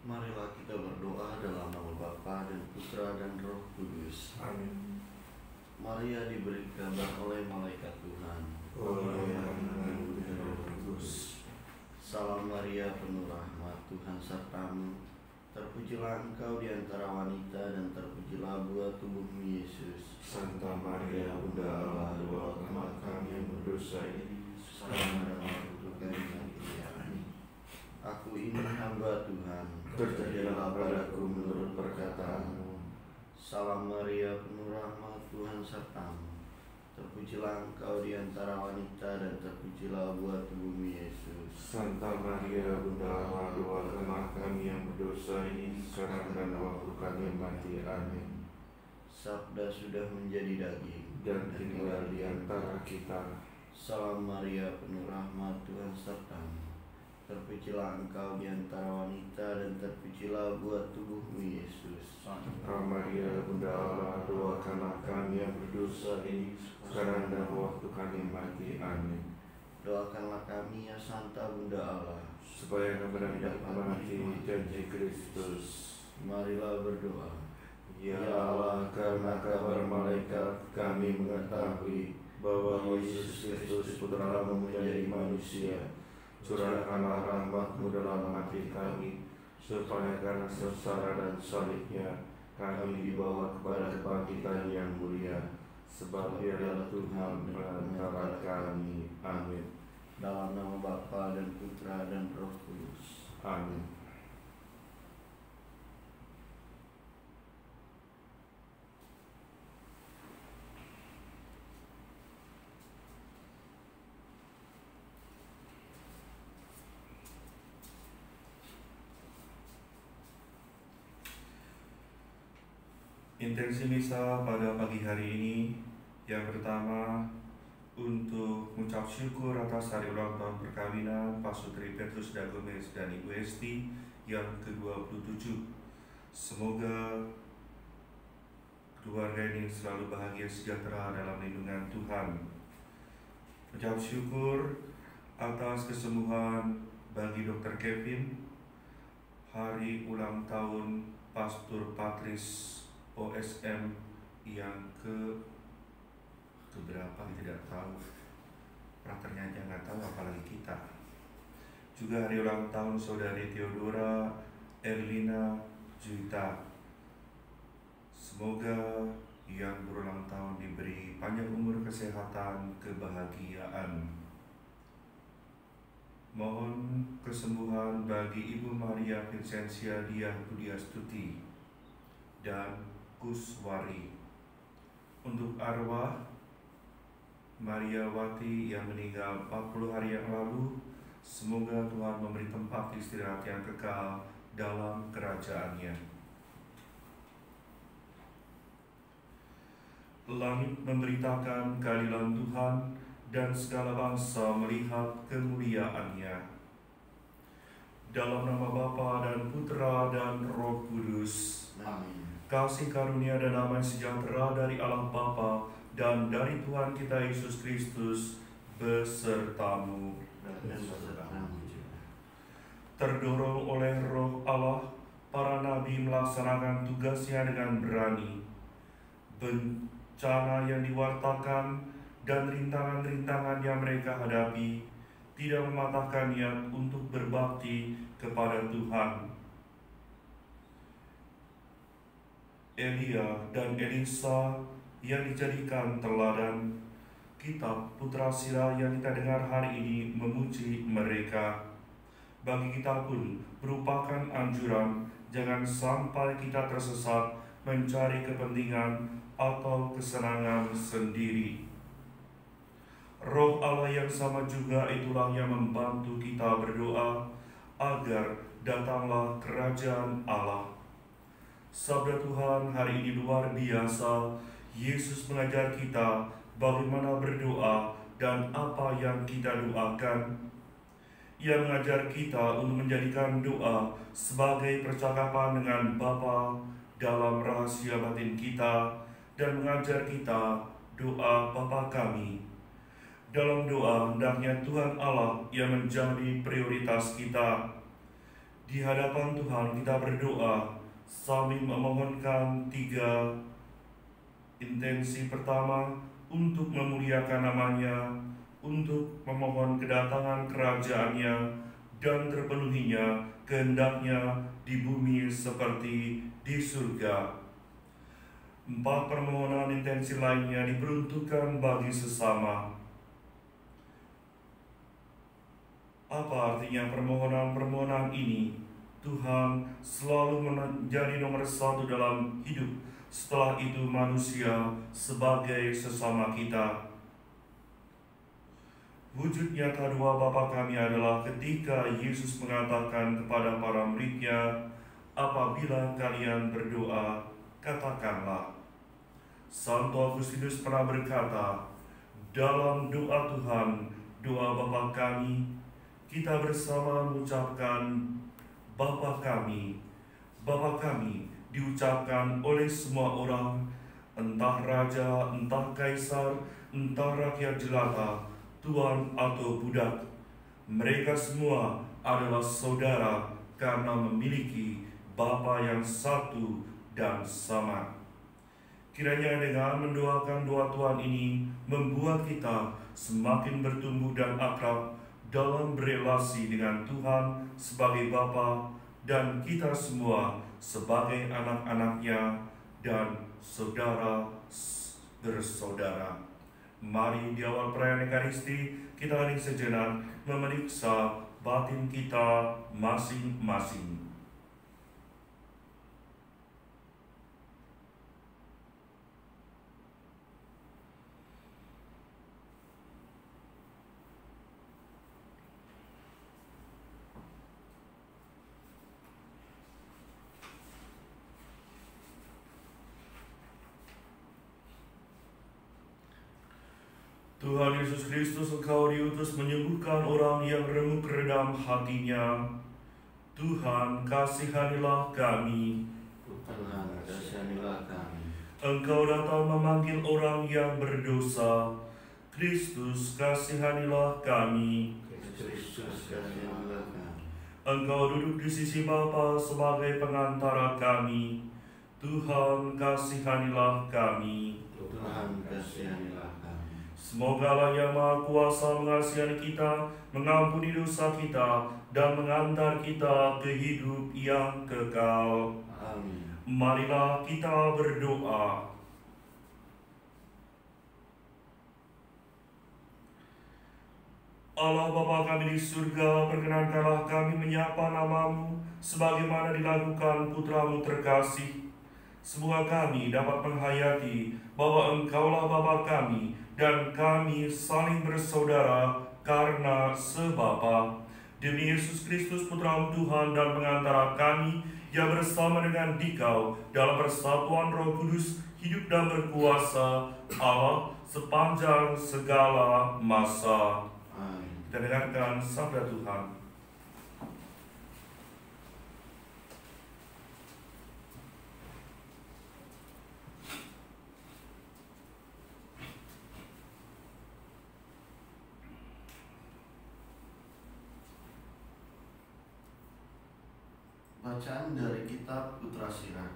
Marilah kita berdoa dalam nama Bapa dan Putra dan Roh Kudus. Amin. Maria diberi kabar oleh malaikat Tuhan. Salam Maria, penuh rahmat, Tuhan sertamu. Terpujilah engkau di antara wanita dan terpujilah buah tubuhmu Yesus. Santa Maria, Bunda Allah, doakanlah kami yang berdosa ini, sekarang dan waktu kami mati. Amin. Aku ini hamba Tuhan, terjadilah padaku menurut perkataanmu. Salam Maria, penuh rahmat, Tuhan sertamu. Terpujilah engkau di antara wanita dan terpujilah buah tubuhmu Yesus. Santa Maria, Bunda Allah, doakanlah kami yang berdosa ini, sekarang dan waktu kami mati. Amin. Sabda sudah menjadi daging Dan tinggal di antara kita. Salam Maria, penuh rahmat, Tuhan sertamu. Terpujilah engkau di antara wanita dan terpujilah buah tubuhmu Yesus. Santa Maria, Bunda Allah, doakanlah kami yang berdosa ini, sekarang dan waktu kami mati. Amin. Doakanlah kami ya Santa Bunda Allah, supaya kami dapat menikmati janji Kristus. Marilah berdoa. Ya Allah, karena kabar malaikat kami mengetahui bahwa Yesus Kristus Putra-Mu menjadi manusia. Curahkanlah rahmat-Mu dalam hati kami, supaya karena sengsara dan salibnya kami dibawa kepada kebangkitan yang mulia. Sebab Dialah Tuhan pengantara kami. Amin. Dalam nama Bapa dan Putra dan Roh Kudus. Amin. Intensi misa pada pagi hari ini yang pertama untuk mengucap syukur atas hari ulang tahun perkawinan Pak Sutri Petrus da Gomez dan Ibu Esti yang ke-27. Semoga keluarga ini selalu bahagia sejahtera dalam lindungan Tuhan. Mengucap syukur atas kesembuhan bagi Dr. Kevin, hari ulang tahun Pastor Patris OSM yang keberapa tidak tahu, praternya aja nggak tahu apalagi kita. Juga hari ulang tahun saudari Theodora Erlina Juita. Semoga yang berulang tahun diberi panjang umur, kesehatan, kebahagiaan. Mohon kesembuhan bagi Ibu Maria Vincentia Diah Budiastuti dan Kuswari. Untuk arwah Maria Wati yang meninggal 40 hari yang lalu, semoga Tuhan memberi tempat istirahat yang kekal dalam kerajaan-Nya. Langit memberitakan keadilan Tuhan dan segala bangsa melihat kemuliaan-Nya. Dalam nama Bapa dan Putra dan Roh Kudus. Amin. Kasih karunia dan damai sejahtera dari Allah Bapa dan dari Tuhan kita Yesus Kristus besertamu. Terdorong oleh Roh Allah, para nabi melaksanakan tugasnya dengan berani. Bencana yang diwartakan dan rintangan-rintangan yang mereka hadapi tidak mematahkan niat untuk berbakti kepada Tuhan. Elia dan Elisa yang dijadikan teladan, kitab Putra Sira yang kita dengar hari ini memuji mereka. Bagi kita pun merupakan anjuran, jangan sampai kita tersesat mencari kepentingan atau kesenangan sendiri. Roh Allah yang sama juga itulah yang membantu kita berdoa agar datanglah kerajaan Allah. Sabda Tuhan hari ini luar biasa. Yesus mengajar kita bagaimana berdoa dan apa yang kita doakan. Ia mengajar kita untuk menjadikan doa sebagai percakapan dengan Bapa dalam rahasia batin kita dan mengajar kita doa Bapa kami. Dalam doa hendaknya Tuhan Allah yang menjadi prioritas kita. Di hadapan Tuhan kita berdoa sambil memohonkan 3 intensi. Pertama, untuk memuliakan namanya, untuk memohon kedatangan kerajaan-Nya dan terpenuhinya kehendak-Nya di bumi seperti di surga. 4 permohonan intensi lainnya diperuntukkan bagi sesama. Apa artinya permohonan-permohonan ini? Tuhan selalu menjadi nomor 1 dalam hidup. Setelah itu manusia sebagai sesama kita. Wujud nyata doa Bapa kami adalah ketika Yesus mengatakan kepada para murid-Nya, apabila kalian berdoa, katakanlah. Santo Agustinus pernah berkata, dalam doa Tuhan, doa Bapa kami, kita bersama mengucapkan Bapa kami. Bapa kami diucapkan oleh semua orang, entah raja, entah kaisar, entah rakyat jelata, tuan atau budak. Mereka semua adalah saudara karena memiliki Bapa yang satu dan sama. Kiranya dengan mendoakan doa Tuhan ini membuat kita semakin bertumbuh dan akrab dalam berelasi dengan Tuhan sebagai Bapa dan kita semua sebagai anak-anak-Nya dan saudara bersaudara. Mari di awal perayaan Ekaristi kita hening sejenak memeriksa batin kita masing-masing. Tuhan Yesus Kristus, Engkau diutus menyembuhkan orang yang remuk redam hatinya. Tuhan, kasihanilah kami. Tuhan, kasihanilah kami. Engkau datang memanggil orang yang berdosa. Kristus, kasihanilah kami. Kristus, kasihanilah kami. Engkau duduk di sisi Bapa sebagai pengantara kami. Tuhan, kasihanilah kami. Tuhan, kasihanilah kami. Semoga Allah yang Maha Kuasa mengasihi kita, mengampuni dosa kita, dan mengantar kita ke hidup yang kekal. Amin. Marilah kita berdoa. Allah Bapa kami di surga, perkenankanlah kami menyapa nama-Mu sebagaimana dilakukan Putra-Mu terkasih. Semoga kami dapat menghayati bahwa Engkaulah Bapa kami dan kami saling bersaudara karena sebapa. Demi Yesus Kristus Putra-Mu Tuhan dan pengantara kami yang bersama dengan Dikau dalam persatuan Roh Kudus hidup dan berkuasa Allah sepanjang segala masa. Amin. Kita dengarkan sabda Tuhan. Bacaan dari kitab Putra Sirah.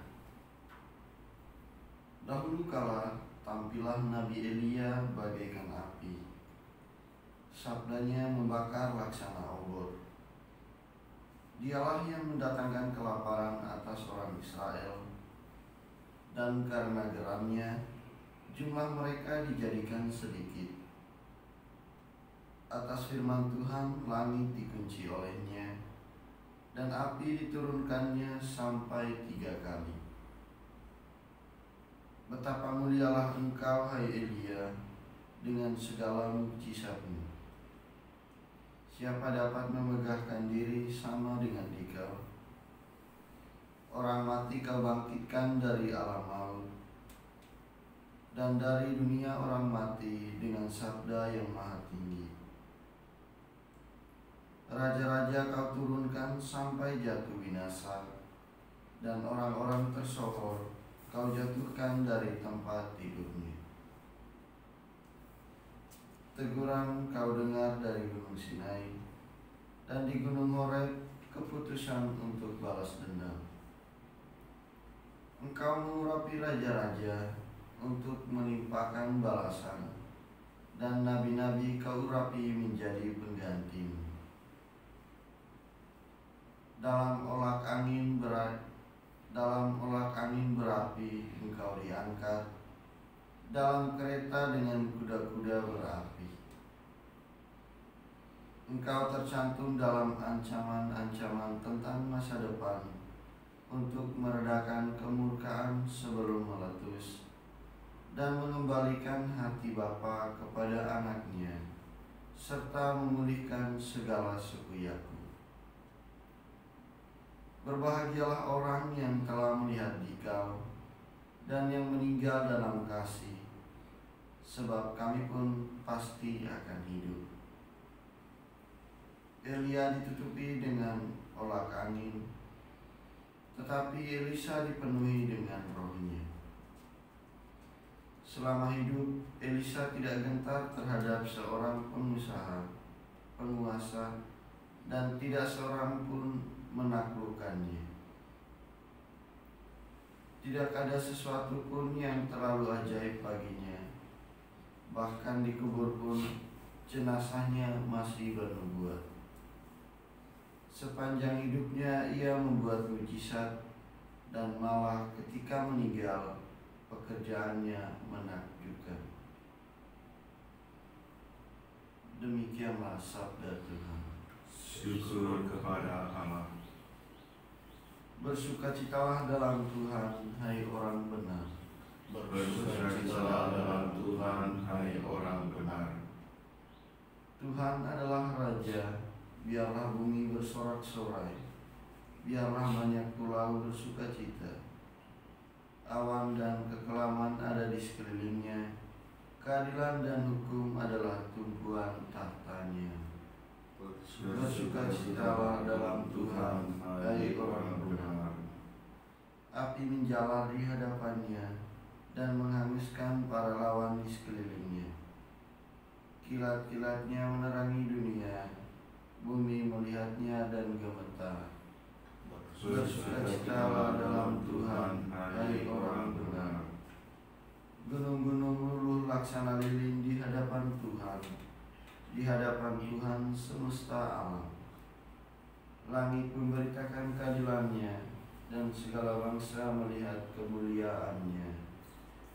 Dahulu kala tampilah Nabi Elia bagaikan api. Sabdanya membakar laksana obor. Dialah yang mendatangkan kelaparan atas orang Israel, dan karena geramnya jumlah mereka dijadikan sedikit. Atas firman Tuhan langit dikunci olehnya, dan api diturunkannya sampai 3 kali. Betapa mulialah engkau, hai Elia, dengan segala mukjizatmu. Siapa dapat memegahkan diri sama dengan Dikau? Orang mati kau bangkitkan dari alam maut, dan dari dunia orang mati dengan sabda yang maha tinggi. Raja-raja kau turunkan sampai jatuh binasa, dan orang-orang tersohor kau jatuhkan dari tempat tidurnya. Teguran kau dengar dari gunung Sinai, dan di gunung Horeb keputusan untuk balas dendam. Engkau mengurapi raja-raja untuk menimpakan balasan, dan nabi-nabi kau urapi menjadi penggantimu. Dalam olak angin berapi engkau diangkat, dalam kereta dengan kuda-kuda berapi. Engkau tercantum dalam ancaman-ancaman tentang masa depan untuk meredakan kemurkaan sebelum meletus dan mengembalikan hati bapa kepada anaknya, serta memulihkan segala suku Yakub. Berbahagialah orang yang telah melihat Dikau dan yang meninggal dalam kasih, sebab kami pun pasti akan hidup. Elia ditutupi dengan olak angin, tetapi Elisa dipenuhi dengan rohnya. Selama hidup, Elisa tidak gentar terhadap seorang pengusaha, penguasa, dan tidak seorang pun menaklukkannya. Tidak ada sesuatu pun yang terlalu ajaib baginya. Bahkan dikubur pun jenazahnya masih bernubuat. Sepanjang hidupnya ia membuat mujizat, dan malah ketika meninggal pekerjaannya menakjubkan. Demikianlah sabda Tuhan. Syukur kepada Allah. Bersukacitalah dalam Tuhan, hai orang benar. Bersukacitalah dalam Tuhan, hai orang benar. Tuhan adalah Raja, biarlah bumi bersorak-sorai, biarlah banyak pulau bersukacita. Awan dan kekelaman ada di sekelilingnya, keadilan dan hukum adalah tumpuan tahtanya. Bersukacitalah dalam Tuhan, hai orang benar. Api menjalar di hadapannya dan menghanguskan para lawan di sekelilingnya. Kilat-kilatnya menerangi dunia, bumi melihatnya dan gemetar. Bersukacitalah dalam Tuhan, hai orang benar. Gunung-gunung luluh laksana lilin di hadapan Tuhan, di hadapan Tuhan semesta alam. Langit memberitakan keadilannya, dan segala bangsa melihat kemuliaannya.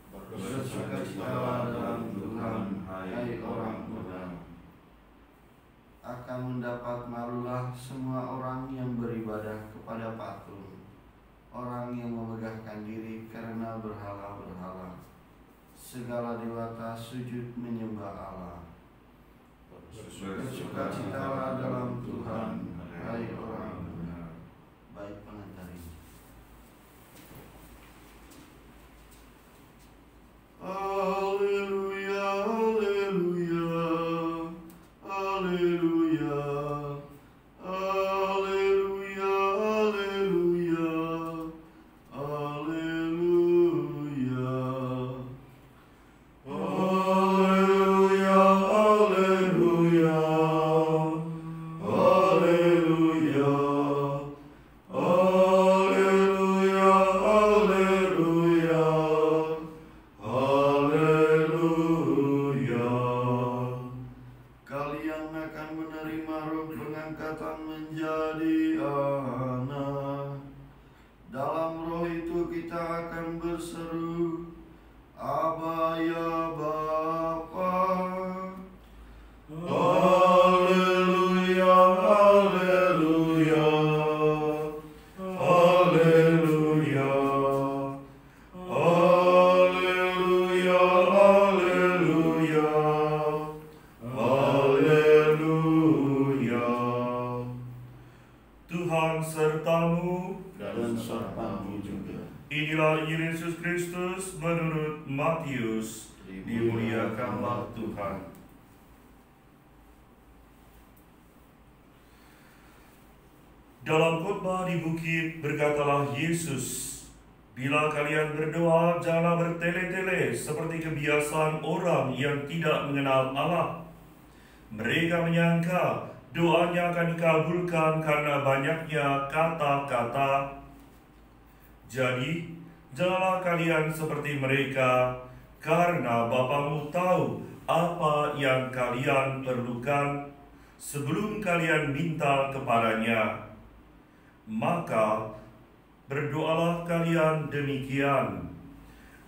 Bersukacitalah dalam Tuhan, hai orang benar. Akan mendapat malulah semua orang yang beribadah kepada patung, orang yang memegahkan diri karena berhala-berhala. Segala dewata sujud menyembah Allah. Bersukacitalah dalam Tuhan, hai orang benar. Baik pengantar ini. Haleluya, haleluya, haleluya, haleluya, haleluya, haleluya, haleluya, haleluya, haleluya, haleluya, haleluya. Haleluya. Kalian akan menerima roh pengangkatan menjadi anak. Dalam roh itu kita akan berseru, Aba ya Bapa. Haleluya, haleluya, haleluya. Haleluya, haleluya, haleluya. Tuhan sertamu Dan sertamu juga. Inilah Injil Yesus Kristus menurut Matius. Dimuliakanlah Tuhan. Dalam khotbah di bukit berkatalah Yesus, bila kalian berdoa, janganlah bertele-tele seperti kebiasaan orang yang tidak mengenal Allah. Mereka menyangka doanya akan dikabulkan karena banyaknya kata-kata. Jadi, janganlah kalian seperti mereka, karena Bapamu tahu apa yang kalian perlukan sebelum kalian minta kepadanya. Maka, berdoalah kalian demikian: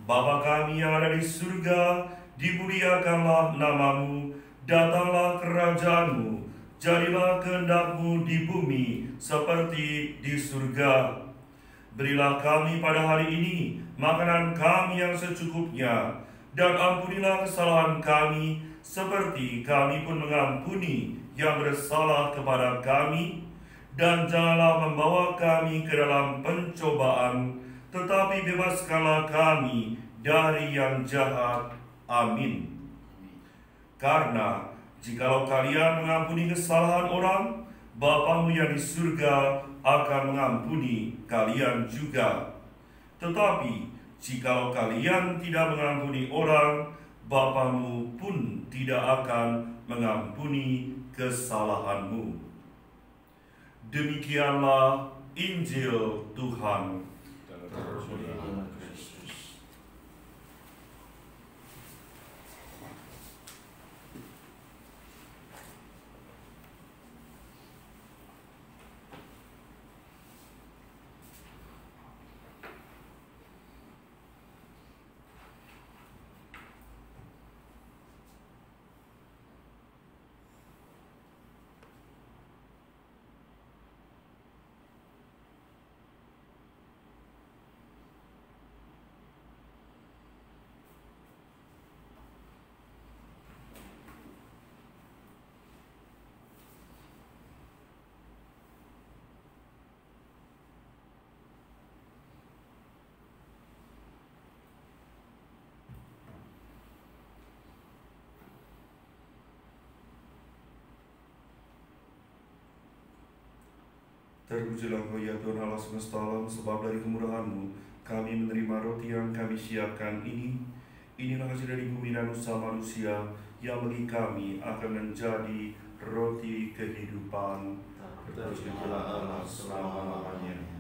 Bapa kami yang ada di surga, dimuliakanlah namamu, datanglah kerajaanmu, jadilah kehendak-Mu di bumi seperti di surga. Berilah kami pada hari ini makanan kami yang secukupnya, dan ampunilah kesalahan kami, seperti kami pun mengampuni yang bersalah kepada kami. Dan janganlah membawa kami ke dalam pencobaan, tetapi bebaskanlah kami dari yang jahat. Amin. Karena jikalau kalian mengampuni kesalahan orang, Bapamu yang di surga akan mengampuni kalian juga. Tetapi jikalau kalian tidak mengampuni orang, Bapamu pun tidak akan mengampuni kesalahanmu. Demikianlah Injil Tuhan. Terpujilah Kristus. Terpujilah Engkau ya Tuhan Allah semesta alam, sebab dari kemurahan-Mu kami menerima roti yang kami siapkan ini. Inilah hasil dari bumi dan usaha manusia, yang bagi kami akan menjadi roti kehidupan. Terpujilah Allah selama-lamanya.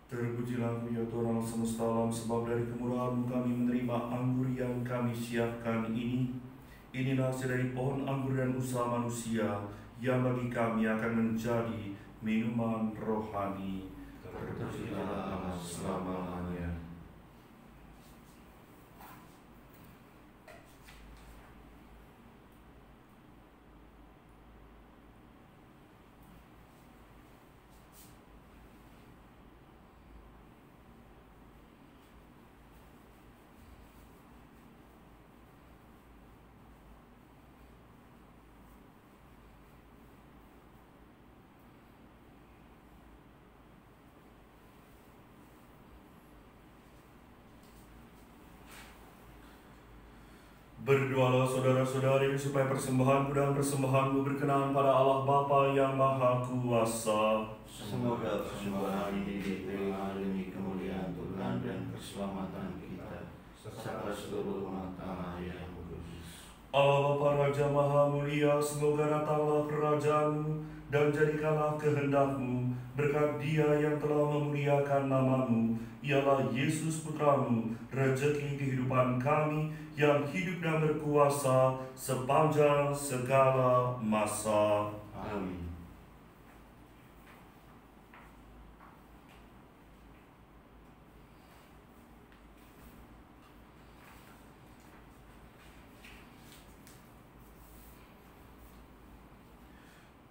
Terpujilah Engkau ya Tuhan Allah semesta alam, sebab dari kemurahan-Mu kami menerima anggur yang kami siapkan ini. Inilah hasil dari pohon anggur dan usaha manusia, yang bagi kami akan menjadi minuman rohani. Terpujilah Allah selama-lamanya. Berdoalah saudara-saudari supaya persembahanku dan persembahanmu berkenan pada Allah Bapa yang Maha Kuasa. Semoga persembahan ini diterima demi kemuliaan Tuhan dan keselamatan kita, serta seluruh umat Allah yang kudus. Allah Bapa Raja Maha Mulia, semoga datanglah kerajaan-Mu dan jadikanlah kehendak-Mu berkat Dia yang telah memuliakan nama-Mu, ialah Yesus Putra-Mu, rejeki kehidupan kami, yang hidup dan berkuasa sepanjang segala masa. Amin.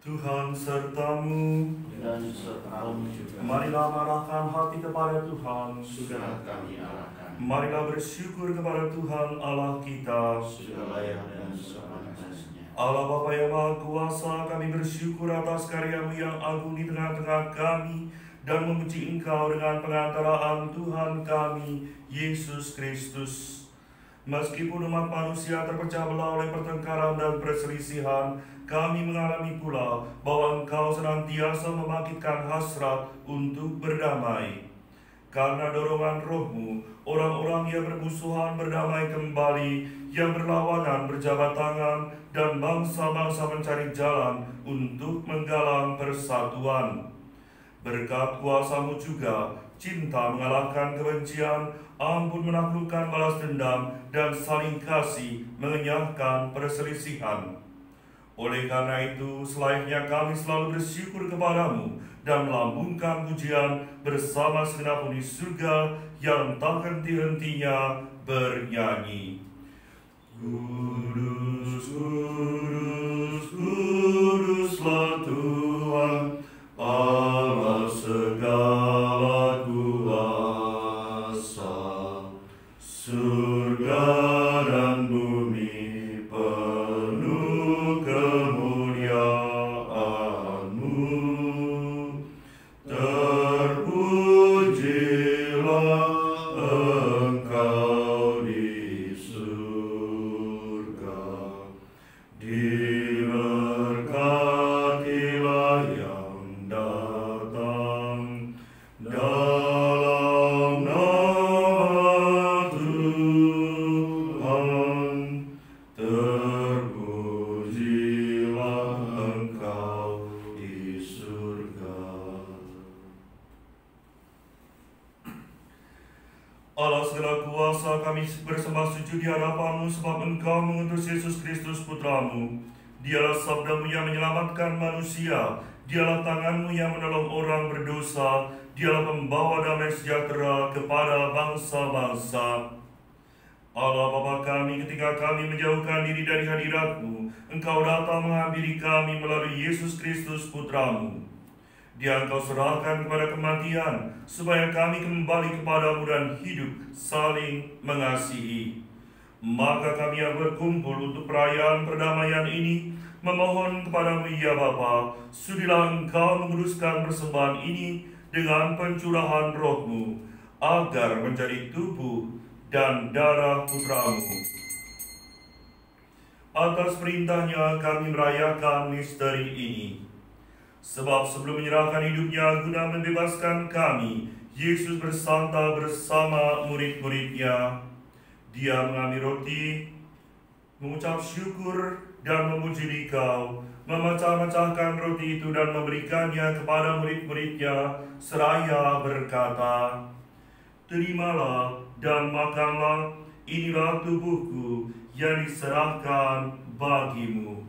Tuhan serta-Mu, Dan serta-Mu juga. marilah marahkan hati kepada Tuhan. Sudah kami arahkan. Marilah bersyukur kepada Tuhan Allah kita. Sudah layak dan sepantasnya. Allah Bapa yang Maha Kuasa, kami bersyukur atas karya-Mu yang agung di tengah-tengah kami, dan memuji Engkau dengan pengantaraan Tuhan kami, Yesus Kristus. Meskipun umat manusia terpecah belah oleh pertengkaran dan perselisihan, kami mengalami pula bahwa Engkau senantiasa membangkitkan hasrat untuk berdamai. Karena dorongan Roh-Mu, orang-orang yang bermusuhan berdamai kembali, yang berlawanan berjabat tangan, dan bangsa-bangsa mencari jalan untuk menggalang persatuan. Berkat kuasa-Mu juga, cinta mengalahkan kebencian, ampun menaklukkan balas dendam, dan saling kasih mengenyahkan perselisihan. Oleh karena itu, selayaknya kami selalu bersyukur kepadamu dan melambungkan pujian bersama segenap penghuni surga yang tak henti-hentinya bernyanyi. Kudus, kudus, kuduslah Tuhan, Allah segala kuasa. Surga dan bumi penuh kemuliaan-Mu. Terpujilah Engkau di surga. Diberkatilah yang datang dalam nama Tuhan. Terpujilah Engkau di surga. Allah segala kuasa, kami bersembah sujud di hadapan-Mu sebab Engkau mengutus Yesus Kristus Putra-Mu. Dialah sabda-Mu yang menyelamatkan manusia, dialah tangan-Mu yang menolong orang berdosa, dialah pembawa damai sejahtera kepada bangsa-bangsa. Allah Bapa kami, ketika kami menjauhkan diri dari hadirat-Mu, Engkau datang menghampiri kami melalui Yesus Kristus Putra-Mu. Dia Engkau serahkan kepada kematian, supaya kami kembali kepadamu dan hidup saling mengasihi. Maka kami yang berkumpul untuk perayaan perdamaian ini, memohon kepadamu ya Bapa, sudilah Engkau menguduskan persembahan ini dengan pencurahan Roh-Mu, agar menjadi tubuh dan darah Putra-Mu. Atas perintahnya kami merayakan misteri ini. Sebab sebelum menyerahkan hidupnya guna membebaskan kami, Yesus bersanta bersama murid-muridnya. Dia mengambil roti, mengucap syukur dan memuji Dikau, memecah-mecahkan roti itu dan memberikannya kepada murid-muridnya, seraya berkata, "Terimalah dan makanlah, inilah tubuhku yang diserahkan bagimu."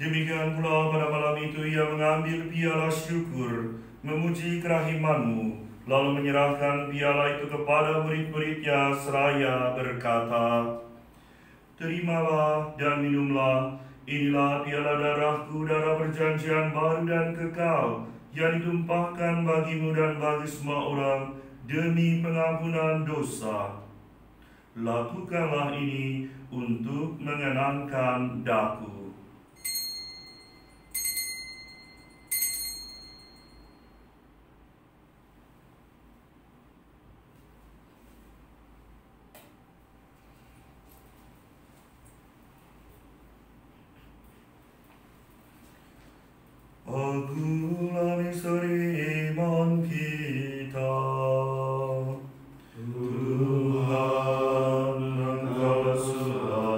Demikian pula pada malam itu ia mengambil piala syukur, memuji kerahiman-Mu, lalu menyerahkan piala itu kepada murid-muridnya seraya berkata, "Terimalah dan minumlah, inilah piala darah-Ku, darah perjanjian baru dan kekal, yang ditumpahkan bagimu dan bagi semua orang demi pengampunan dosa. Lakukanlah ini untuk mengenangkan Daku." Akulah misteri iman kita. Tuhan, Engkau sudah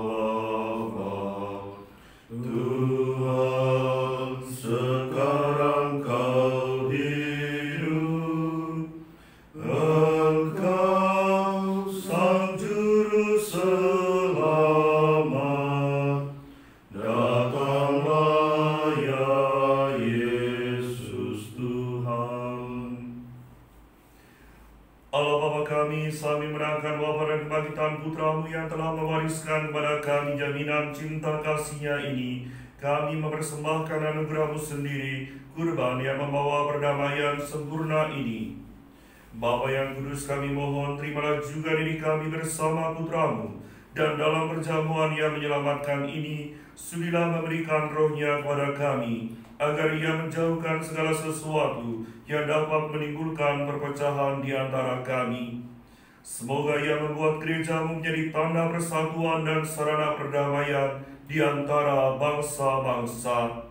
wafat. Tuhan, sekarang Kau hidup. Engkau Sang Juru Selamat. Datanglah ya Yesus Tuhan. Allah Bapa kami, kami menangkan wafat dan kebangkitan Putra-Mu yang telah mewariskan kepada kami jaminan cinta kasih-Nya ini. kami mempersembahkan anugerah-Mu sendiri, kurban yang membawa perdamaian sempurna ini. Bapa yang kudus, kami mohon terimalah juga diri kami bersama Putra-Mu, dan dalam perjamuan yang menyelamatkan ini, sudilah memberikan roh-Nya kepada kami, agar Ia menjauhkan segala sesuatu yang dapat menimbulkan perpecahan di antara kami. Semoga Ia membuat gereja-Mu menjadi tanda persatuan dan sarana perdamaian di antara bangsa-bangsa.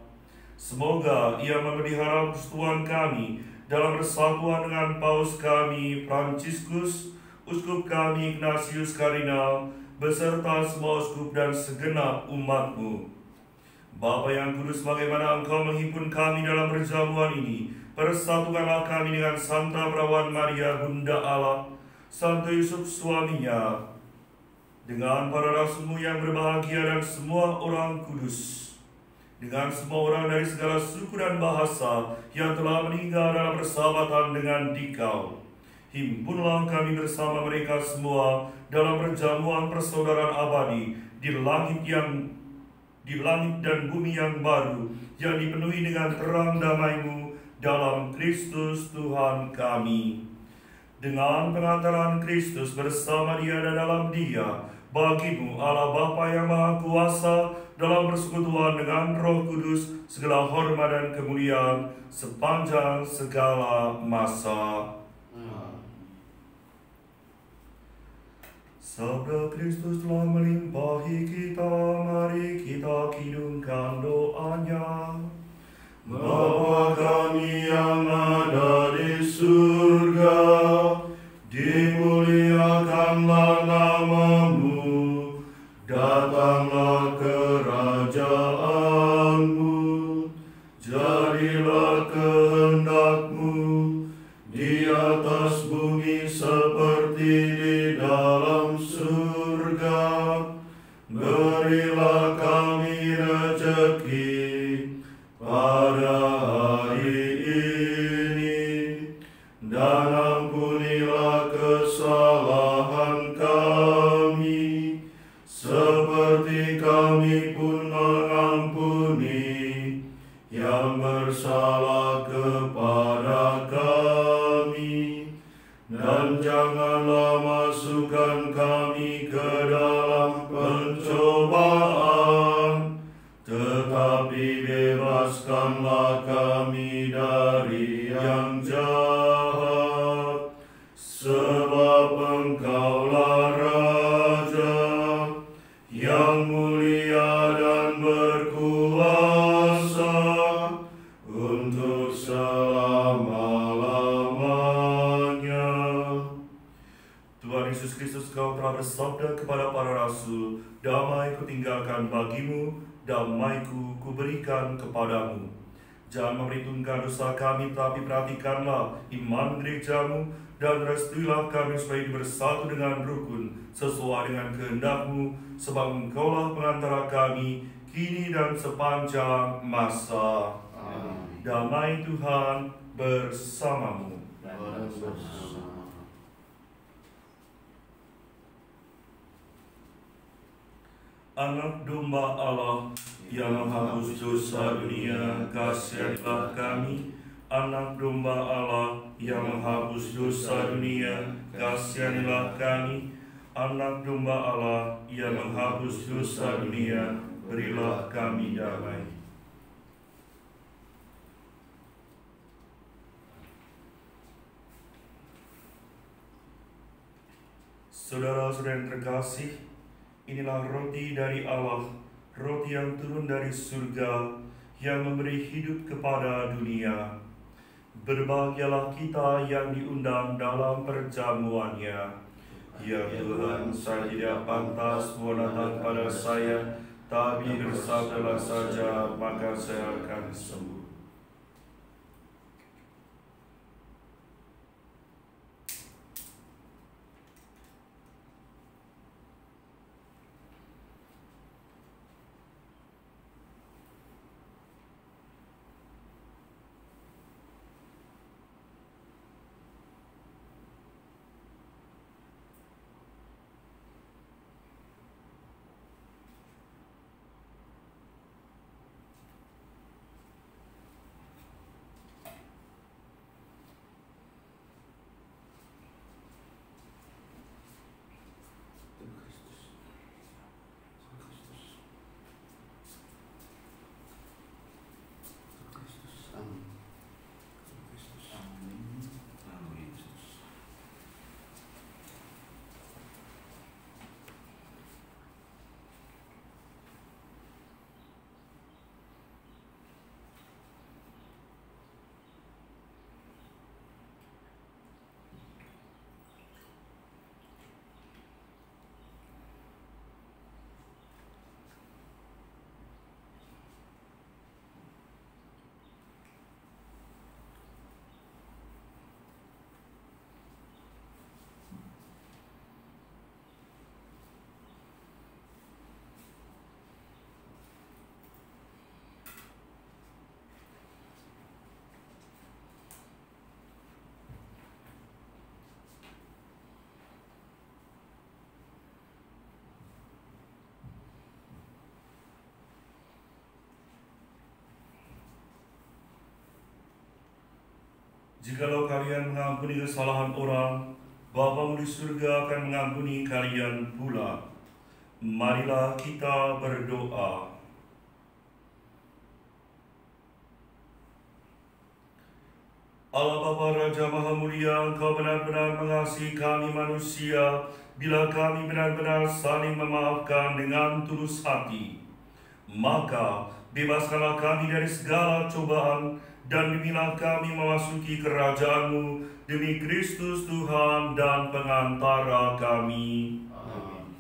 Semoga Ia memelihara persatuan kami dalam persatuan dengan Paus kami Fransiskus, Uskup kami Ignatius Kardinal, beserta semua uskup dan segenap umat-Mu. Bapa yang kudus, bagaimana Engkau menghimpun kami dalam perjamuan ini, persatukanlah kami dengan Santa Perawan Maria Bunda Allah, Santo Yusuf suaminya, dengan para rasul-Mu yang berbahagia dan semua orang kudus, dengan semua orang dari segala suku dan bahasa yang telah meninggal dalam persahabatan dengan Dikau. Himpunlah kami bersama mereka semua dalam perjamuan persaudaraan abadi di langit dan bumi yang baru, yang dipenuhi dengan terang damai-Mu dalam Kristus Tuhan kami. Dengan pengantaran Kristus bersama Dia dan dalam Dia, bagi-Mu Allah Bapa yang Maha Kuasa, dalam persekutuan dengan Roh Kudus, segala hormat dan kemuliaan sepanjang segala masa. Sabda Kristus telah melimpahi kita, mari kita kidungkan doanya. Bapa kami yang ada di surga, dimuliakanlah nama-Mu, datanglah kerajaan-Mu, jadilah kehendak-Mu di atas bumi seperti di dalam surga. Berilah kami rezeki pada hari ini, dan ampunilah kesalahan kami, seperti kami pun mengampuni yang bersalah kepada kami. Dan janganlah masukkan kami ke dalam pencobaan, tetapi bebaskanlah kami dari yang jahat. Sebab Engkaulah Raja yang mulia dan berkuasa untuk selama-lamanya. Tuhan Yesus Kristus, Kau telah bersabda kepada para rasul, damai kutinggalkan bagimu, damai-Ku kuberikan kepadamu. Jangan memperhitungkan dosa kami, tapi perhatikanlah iman gereja-Mu, dan restuilah kami supaya bersatu dengan rukun, sesuai dengan kehendak-Mu, sebab Engkaulah pengantara kami, kini dan sepanjang masa. Amin. Damai Tuhan bersamamu. Anak domba Allah yang menghapus dosa dunia, kasihilah kami. Anak domba Allah yang menghapus dosa dunia, kasihilah kami. Anak domba Allah yang menghapus dosa dunia, berilah kami damai. Saudara-saudara yang terkasih, inilah roti dari Allah, roti yang turun dari surga, yang memberi hidup kepada dunia. Berbahagialah kita yang diundang dalam perjamuannya. Ya Tuhan, saya tidak pantas Mau datang pada saya, tapi bersabdalah saja, maka saya akan sembuh. Jikalau kalian mengampuni kesalahan orang, Bapamu di surga akan mengampuni kalian pula. Marilah kita berdoa. Allah Bapa Raja Maha Mulia, Engkau benar-benar mengasihi kami manusia bila kami benar-benar saling memaafkan dengan tulus hati. Maka bebaskanlah kami dari segala cobaan dan bimbinglah kami memasuki kerajaan-Mu demi Kristus Tuhan dan pengantara kami. Amin.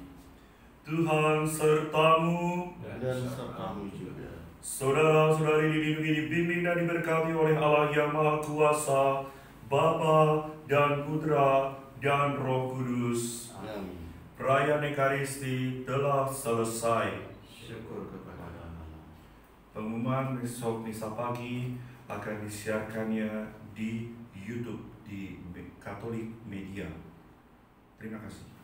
Tuhan sertamu. Dan sertamu juga. Saudara-saudari dilindungi, dibimbing dan diberkati oleh Allah yang Maha Kuasa, Bapa dan Putra dan Roh Kudus. Amin. Perayaan Ekaristi telah selesai. Syukur kepada Allah. Pengumuman besok misa pagi akan disiarkannya di YouTube di Katolik Media. Terima kasih.